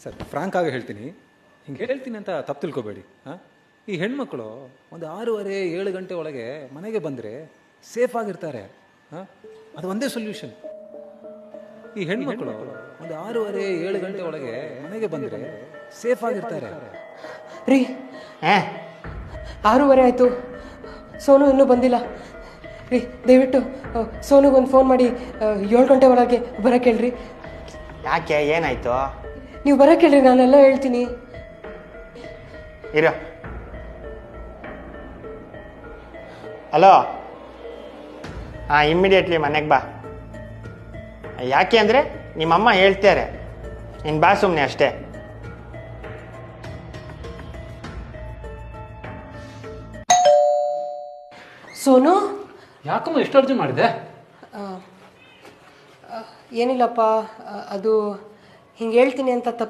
Sir ಫ್ರಾಂಕಾಗಿ ಹೇಳ್ತೀನಿ, ಹಿಂಗೆ ಹೇಳ್ತೀನಿ ಅಂತ ತಪ್ಪು ತಿಳ್ಕೊಬೇಡಿ. ಹಾಂ, ಈ ಹೆಣ್ಮಕ್ಳು ಒಂದು 6:30-7 ಗಂಟೆ ಒಳಗೆ ಮನೆಗೆ ಬಂದರೆ ಸೇಫ್ ಆಗಿರ್ತಾರೆ. ಹಾಂ, ಅದು ಒಂದೇ ಸೊಲ್ಯೂಷನ್. ಈ ಹೆಣ್ಮಕ್ಳು ಒಂದು 6:30-7 ಗಂಟೆ ಒಳಗೆ ಮನೆಗೆ ಬಂದರೆ ಸೇಫ್ ಆಗಿರ್ತಾರೆ. ರೀ 6:30 ಆಯಿತು, ಸೋನು ಇನ್ನೂ ಬಂದಿಲ್ಲ ರೀ. ದಯವಿಟ್ಟು ಸೋನುಗೊಂದು ಫೋನ್ ಮಾಡಿ 7 ಗಂಟೆ ಒಳಗೆ ಬರೋಕ್ಕೆ ಹೇಳ್ರಿ. ಯಾಕೆ, ಏನಾಯ್ತು? ನೀವು ಬರೋಕ್ಕೆ ಹೇಳ್ರಿ, ನಾನೆಲ್ಲ ಹೇಳ್ತೀನಿ. ಇರೋ. ಹಲೋ, ಹಾಂ, ಇಮ್ಮಿಡಿಯೇಟ್ಲಿ ಮನೆಗೆ ಬಾ. ಯಾಕೆ ಅಂದರೆ ನಿಮ್ಮಮ್ಮ ಹೇಳ್ತಾರೆ, ನೀನು ಬಾ ಸುಮ್ಮನೆ ಅಷ್ಟೇ. ಸೋನು, ಯಾಕಮ್ಮ ಎಷ್ಟು ಅರ್ಜಿ ಮಾಡಿದೆ? ಏನಿಲ್ಲಪ್ಪ, ಅದು ಹಿಂಗೆ ಹೇಳ್ತೀನಿ ಅಂತ ತಪ್ಪು